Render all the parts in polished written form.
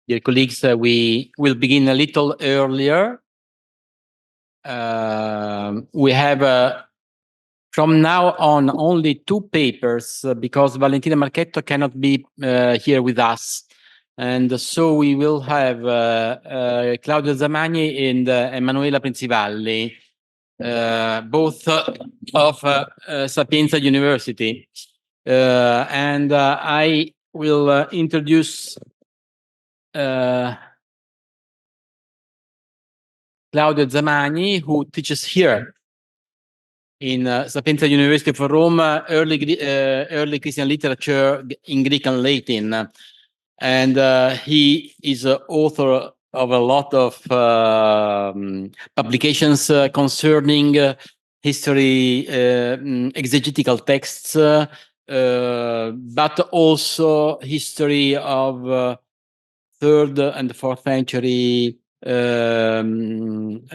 Dear colleagues, we will begin a little earlier. We have from now on only 2 papers because Valentina Marchetto cannot be here with us. And so we will have Claudio Zamagni and Emanuela Principalli, both of Sapienza University. And I will introduce Claudio Zamagni, who teaches here in Sapienza University of Rome, early Christian literature in Greek and Latin. And he is author of a lot of publications concerning history, exegetical texts, but also history of 3rd and 4th century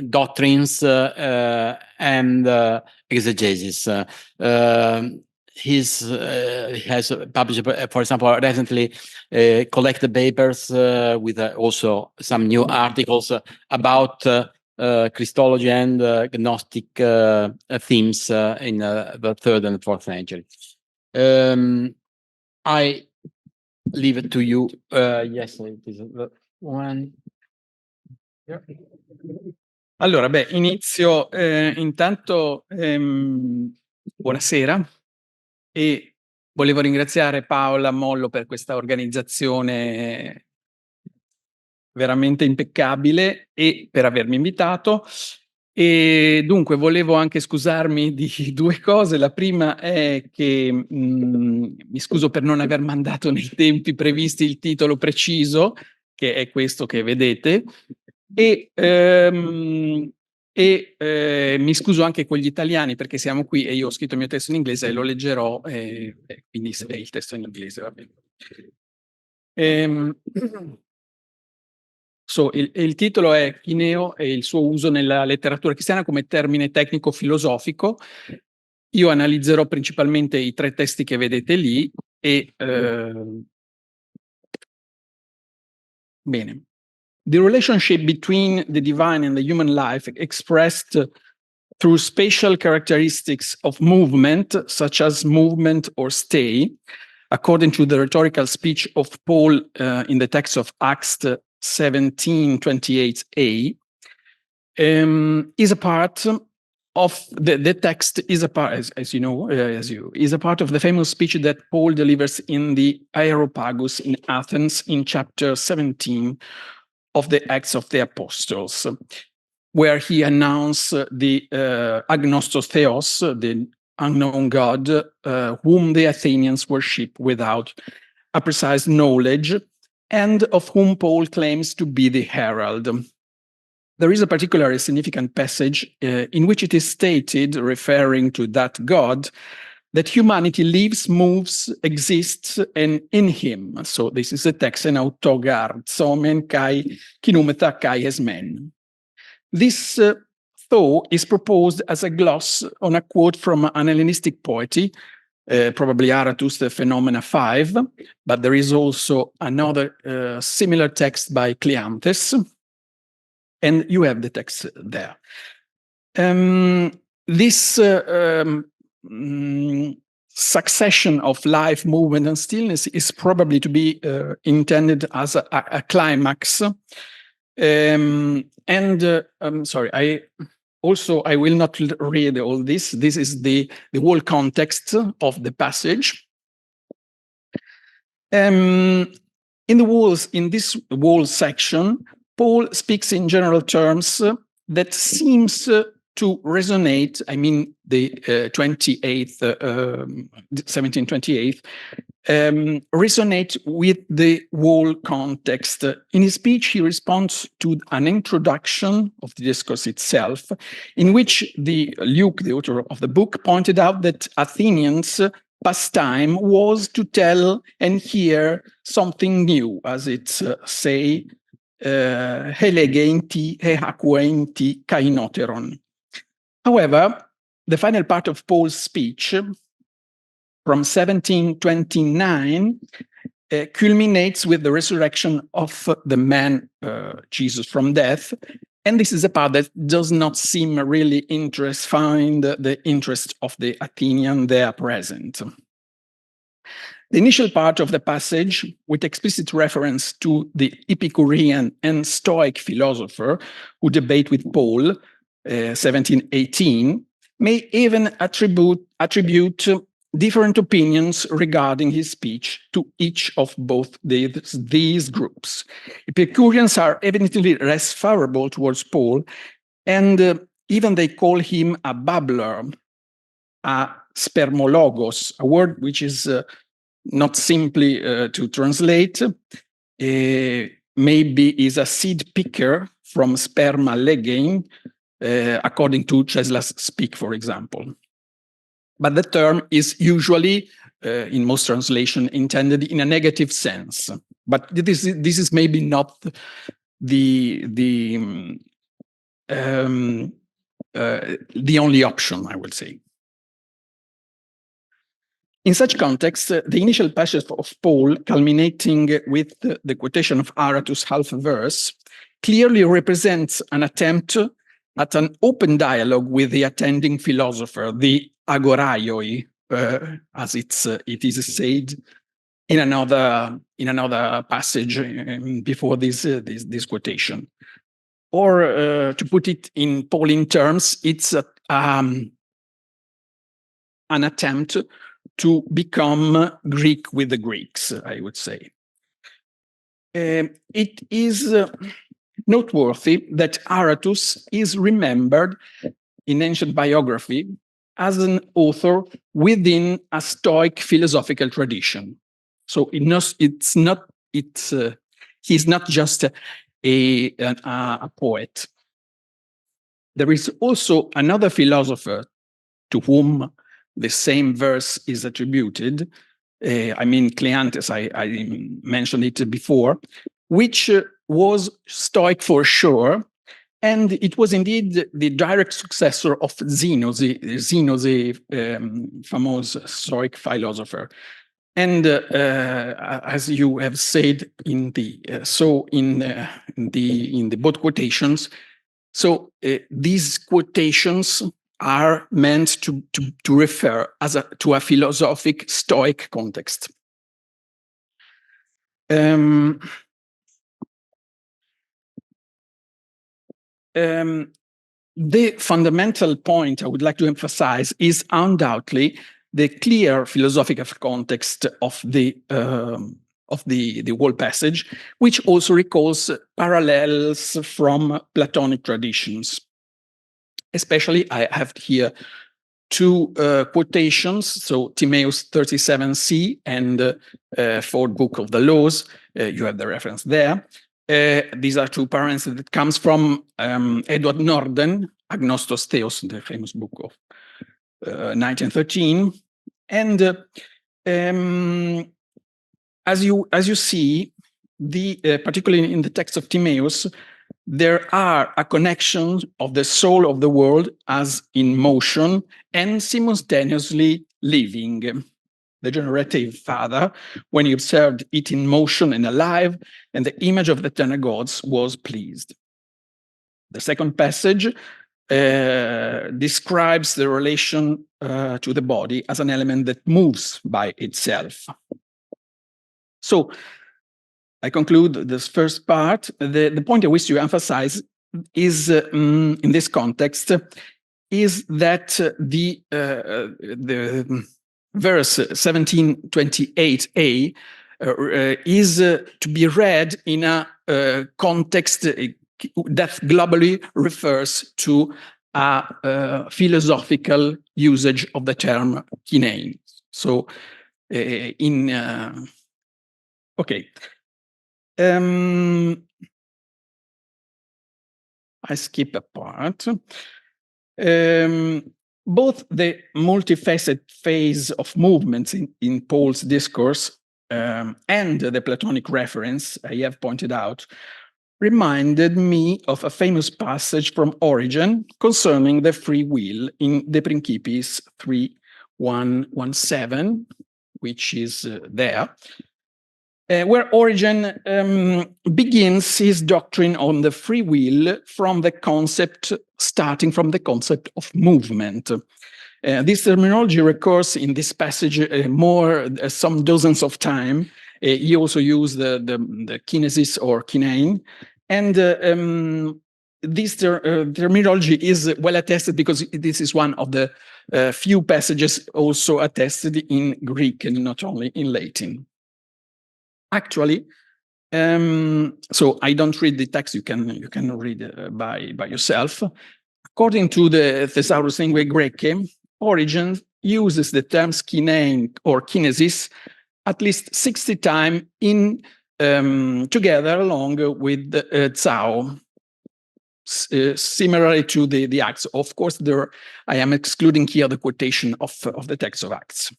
doctrines and exegesis. He has published, for example, recently collected papers with also some new articles about Christology and Gnostic themes in the 3rd and 4th century. I leave it to you. Yes, it is the one. Yeah. Allora, inizio. Intanto, buonasera, e volevo ringraziare Paola Mollo per questa organizzazione veramente impeccabile e per avermi invitato. E dunque volevo anche scusarmi di 2 cose. La prima è che mi scuso per non aver mandato nei tempi previsti il titolo preciso, che è questo che vedete, e mi scuso anche con gli italiani perché siamo qui e io ho scritto il mio testo in inglese e lo leggerò, quindi se il testo in inglese va bene. Il titolo è Chineo e il suo uso nella letteratura cristiana come termine tecnico-filosofico. Io analizzerò principalmente i 3 testi che vedete lì e bene. The relationship between the divine and the human life expressed through spatial characteristics of movement, such as movement or stay, according to the rhetorical speech of Paul in the text of Acts 17:28a, is a part of the text is a part, as you know, is a part of the famous speech that Paul delivers in the Areopagus in Athens in chapter 17 of the Acts of the Apostles, where he announced the agnostos theos, the unknown God, whom the Athenians worship without a precise knowledge, and of whom Paul claims to be the herald. There is a particularly significant passage in which it is stated, referring to that God, that humanity lives, moves, exists, and in him. So this is the text, en autogar zomen kai kinumeta kai esmen. This thought is proposed as a gloss on a quote from an Hellenistic poetry, probably Aratus, the Phenomena 5, but there is also another similar text by Cleanthes, and you have the text there. This succession of life, movement, and stillness is probably to be intended as a climax. Sorry, I will not read all this. This is the whole context of the passage. In this whole section, Paul speaks in general terms that seems to resonate. I mean, the 1728, resonate with the whole context. In his speech, he responds to an introduction of the discourse itself, in which Luke, the author of the book, pointed out that Athenians' pastime was to tell and hear something new, as it say, helegenti hehakuenti kainoteron. However, the final part of Paul's speech from 1729 culminates with the resurrection of the man Jesus from death. And this is a part that does not seem really find the interest of the Athenian there present. The initial part of the passage, with explicit reference to the Epicurean and Stoic philosopher who debate with Paul, 1718, may even attribute different opinions regarding his speech to each of both these groups. Epicureans are evidently less favorable towards Paul, and even they call him a babbler, a spermologos, a word which is not simply to translate, maybe is a seed picker from sperma legain, according to Czesla's Speak, for example. But the term is usually, in most translation, intended in a negative sense. But this is maybe not the only option, I would say. In such context, the initial passage of Paul, culminating with the quotation of Aratus' half verse, clearly represents an attempt at an open dialogue with the attending philosopher, the agoraioi, as it is said in another passage before this quotation. Or to put it in Pauline terms, it's an attempt to become Greek with the Greeks, I would say. It is noteworthy that Aratus is remembered in ancient biography as an author within a Stoic philosophical tradition. So he's not just a poet. There is also another philosopher to whom the same verse is attributed. I mean, Cleanthes, I mentioned it before, which was Stoic for sure, and it was indeed the direct successor of Zeno, the famous Stoic philosopher. And as you have said in the both quotations, so these quotations are meant to refer to a philosophic Stoic context. The fundamental point I would like to emphasize is undoubtedly the clear philosophical context of the whole passage, which also recalls parallels from Platonic traditions. Especially, I have here two quotations, so Timaeus 37c and Fourth Book of the Laws. You have the reference there. These are two parentheses that comes from Edward Norden, Agnostos Theos, the famous book of 1913. And as you see, particularly in the text of Timaeus, there are a connection of the soul of the world as in motion and simultaneously living. The generative father, when he observed it in motion and alive, and the image of the eternal gods was pleased. The second passage describes the relation to the body as an element that moves by itself. So I conclude this first part. The point I wish to emphasize is, in this context, is that the verse 1728a is to be read in a context that globally refers to a philosophical usage of the term kinein. So, okay. I skip a part. Both the multifaceted phase of movements in Paul's discourse and the Platonic reference I have pointed out reminded me of a famous passage from Origen concerning the free will in De Principiis 3:117, which is there. where Origen begins his doctrine on the free will starting from the concept of movement. This terminology recurs in this passage some dozens of times. He also used the kinesis or kinein, and this terminology is well attested because this is one of the few passages also attested in Greek and not only in Latin. Actually, so I don't read the text. You can read by yourself. According to the Thesaurus Linguae Graecae, Origen uses the terms kinein or kinesis at least 60 times in together along with Zao. Similarly to the Acts. Of course, I am excluding here the quotation of the text of Acts.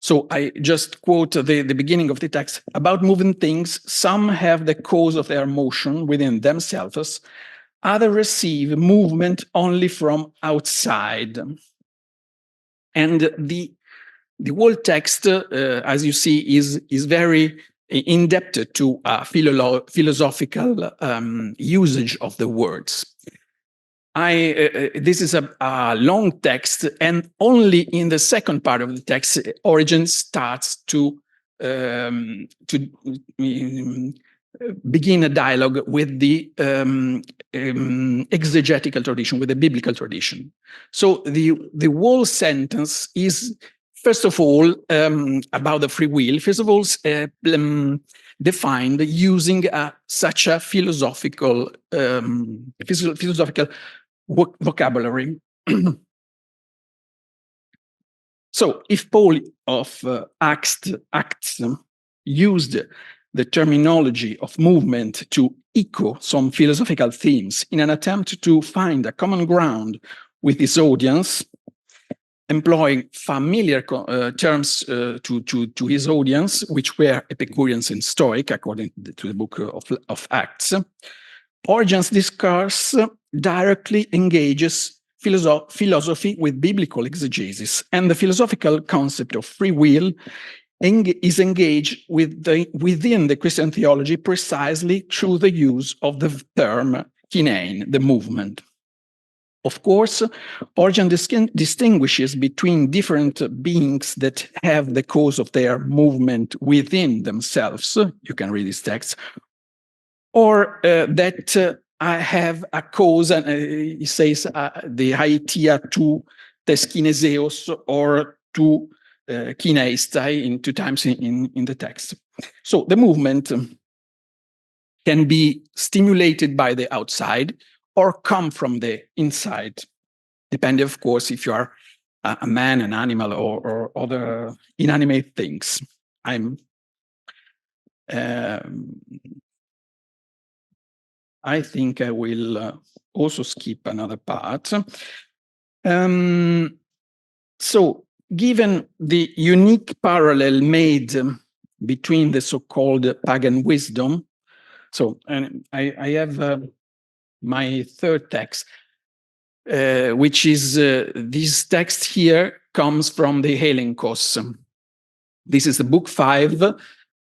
So I just quote the beginning of the text. About moving things, some have the cause of their motion within themselves, others receive movement only from outside. And the whole text, as you see, is very indebted to philosophical usage of the words. This is a long text, and only in the second part of the text, Origen starts to begin a dialogue with the exegetical tradition, with the biblical tradition. So the whole sentence is, first of all, about the free will. First of all, defined using such a philosophical vocabulary. So, if Paul of Acts used the terminology of movement to echo some philosophical themes in an attempt to find a common ground with his audience, employing familiar terms to his audience, which were Epicureans and Stoic, according to the book of Acts, Origen's discourse directly engages philosophy with biblical exegesis, and the philosophical concept of free will is engaged within the Christian theology precisely through the use of the term kinein, the movement. Of course, Origen distinguishes between different beings that have the cause of their movement within themselves. You can read this text. Or that I have a cause, and he says the haetia to tes kineseos or to kineistai in 2 times in the text. So the movement can be stimulated by the outside or come from the inside, depending, of course, if you are a man, an animal, or other inanimate things. I think I will also skip another part. So, given the unique parallel made between the so-called pagan wisdom, so and I have my third text, which is this text here comes from the Helenkos. This is the book 5,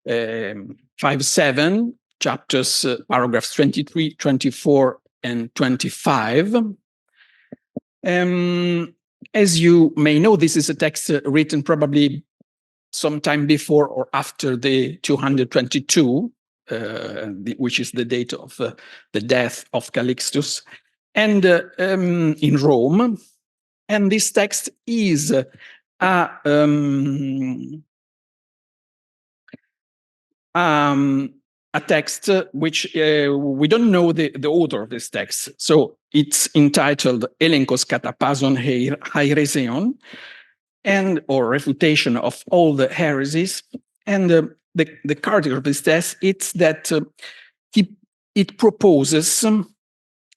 5-7, chapters, paragraphs 23, 24, and 25. As you may know, this is a text written probably sometime before or after the 222, which is the date of the death of Calixtus, and in Rome. And this text is a text which we don't know the author of this text. So it's entitled Elenkos Katapason Haireseon, and or refutation of all the heresies. And the character of this text, it's that it proposes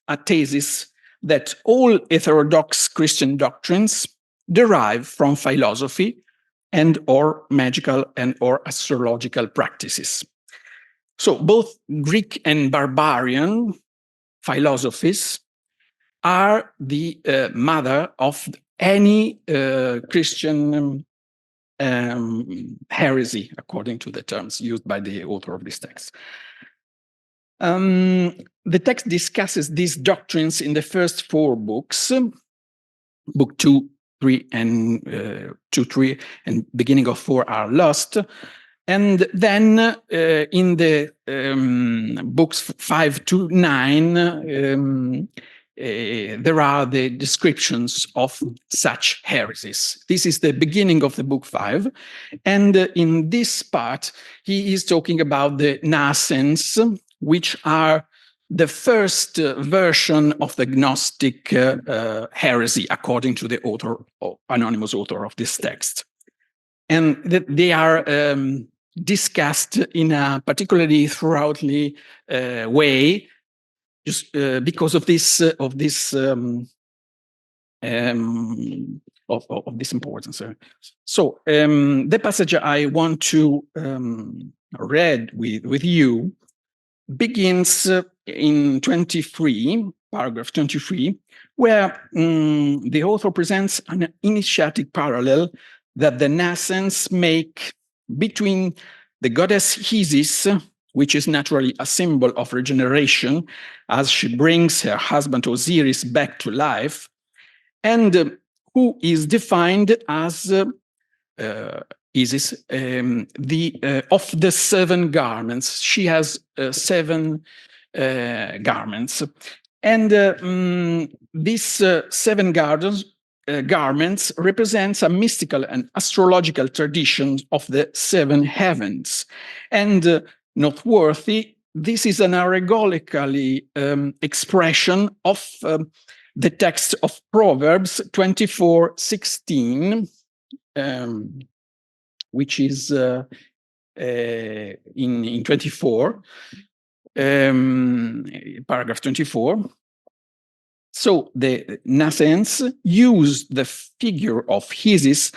a thesis that all heterodox Christian doctrines derive from philosophy and or magical and or astrological practices. So both Greek and barbarian philosophies are the mother of any Christian heresy, according to the terms used by the author of this text. The text discusses these doctrines in the first 4 books, book 2, 3, and 2, 3, and beginning of 4 are lost. And then in the books 5 to 9, there are the descriptions of such heresies. This is the beginning of the book 5. And in this part, he is talking about the nascents, which are the first version of the Gnostic heresy, according to the author, anonymous author of this text. And they are discussed in a particularly thoroughly way, just because of this importance. So the passage I want to read with you begins in 23, paragraph 23, where the author presents an initiatic parallel that the nascents make between the goddess Isis, which is naturally a symbol of regeneration, as she brings her husband Osiris back to life, and who is defined as Isis, of the 7 garments. She has 7 garments. And these 7 garments represents a mystical and astrological tradition of the 7 heavens. And noteworthy, this is an allegorically expression of the text of Proverbs 24:16, which is in 24, paragraph 24. So the nascents use the figure of Isis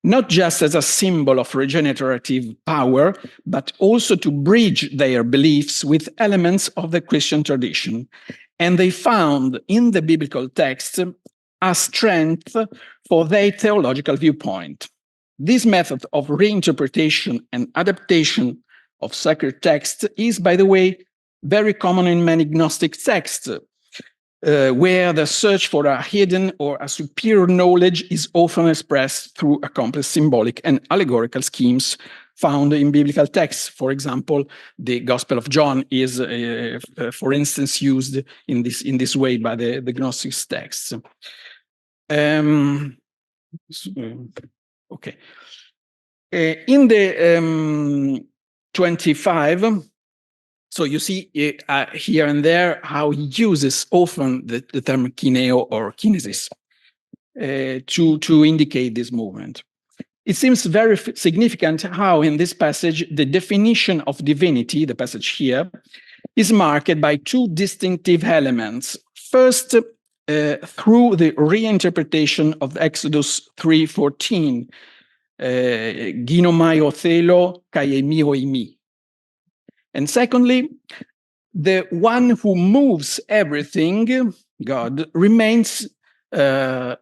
not just as a symbol of regenerative power, but also to bridge their beliefs with elements of the Christian tradition. And they found in the biblical text a strength for their theological viewpoint. This method of reinterpretation and adaptation of sacred texts is, by the way, very common in many Gnostic texts, where the search for a hidden or a superior knowledge is often expressed through a complex symbolic and allegorical schemes found in biblical texts. For example, the Gospel of John is, for instance, used in this way by the Gnostic texts. Okay. In the 25, so you see here and there how he uses often the term kineo or kinesis to indicate this movement. It seems very significant how in this passage the definition of divinity, the passage here, is marked by 2 distinctive elements. First, through the reinterpretation of Exodus 3:14, ginomai othelo kai emio imi. And secondly, the one who moves everything, God, remains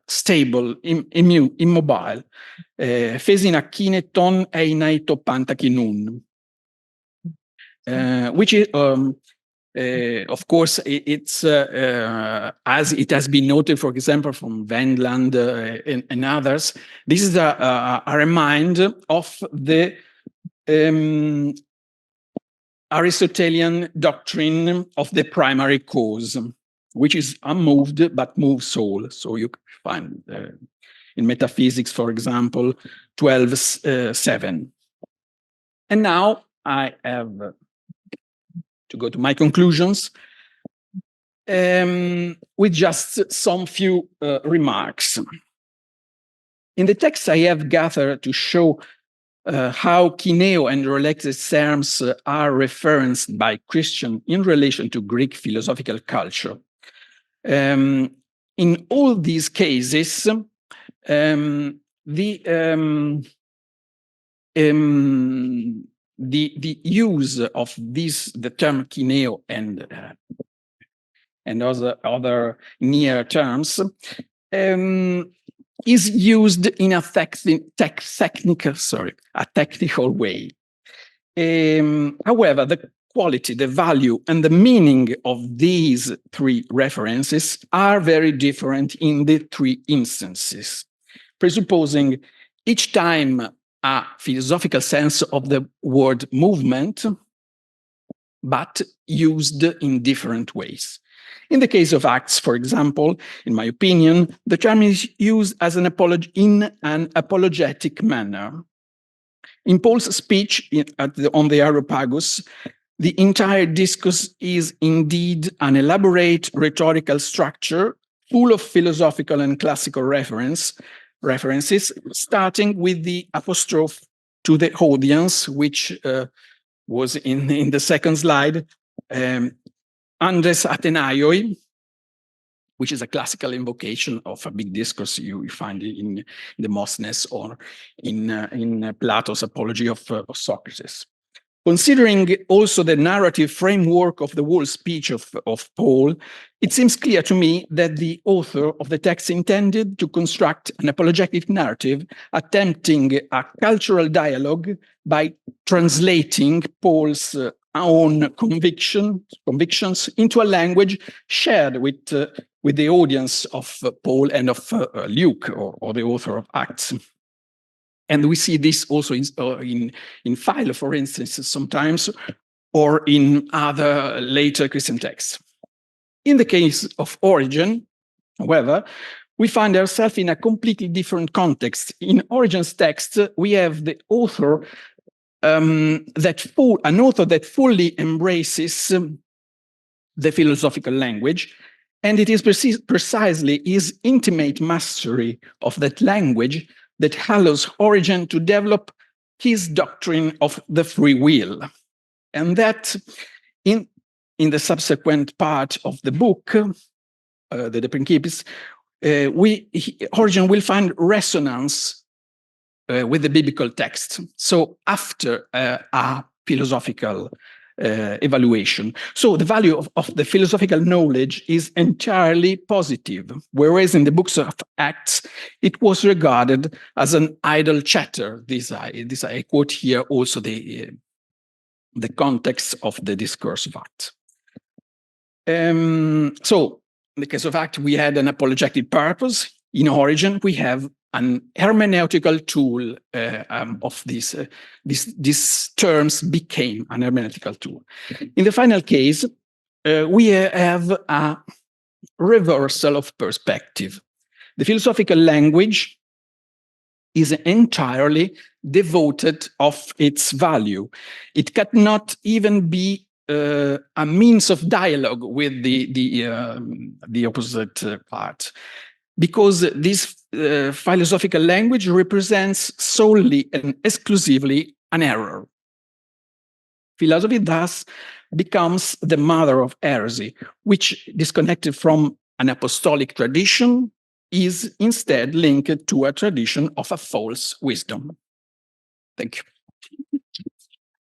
stable, immobile. Fesin akine ton einai to pantakinun. Which is, of course, it's as it has been noted, for example, from Wendland and others, this is a reminder of the Aristotelian doctrine of the primary cause, which is unmoved but moves soul. So you find in metaphysics, for example, 12:7. And now I have to go to my conclusions with just some few remarks. In the text I have gathered to show how kineo and related terms are referenced by Christian in relation to Greek philosophical culture. In all these cases, the use of the term kineo and other near terms is used in a technical way. However, the quality, the value, and the meaning of these three references are very different in the three instances, presupposing each time a philosophical sense of the word movement, but used in different ways. In the case of Acts, for example, in my opinion, the term is used as in an apologetic manner. In Paul's speech on the Areopagus, the entire discourse is indeed an elaborate rhetorical structure full of philosophical and classical references, starting with the apostrophe to the audience, which was in the second slide, Andres Athenaioi, which is a classical invocation of a big discourse you find in Demosthenes or in Plato's Apology of Socrates. Considering also the narrative framework of the whole speech of Paul, it seems clear to me that the author of the text intended to construct an apologetic narrative attempting a cultural dialogue by translating Paul's own convictions into a language shared with the audience of Paul and of Luke, or the author of Acts. And we see this also in Philo, for instance, sometimes, or in other later Christian texts. In the case of Origen, however, we find ourselves in a completely different context. In Origen's text, we have the author, an author that fully embraces the philosophical language, and it is precisely his intimate mastery of that language that allows Origen to develop his doctrine of the free will. And that in the subsequent part of the book, the De Principiis, Origen will find resonance with the biblical text. So after a philosophical evaluation. So the value of the philosophical knowledge is entirely positive, whereas in the books of Acts, it was regarded as an idle chatter. This I quote here also the context of the discourse of Acts. So in the case of Acts, we had an apologetic purpose. In Origen, we have an hermeneutical tool of these terms became an hermeneutical tool. In the final case, we have a reversal of perspective. The philosophical language is entirely devoted of its value. It cannot even be a means of dialogue with the opposite part, because this philosophical language represents solely and exclusively an error. Philosophy thus becomes the mother of heresy, which, disconnected from an apostolic tradition, is instead linked to a tradition of a false wisdom. Thank you.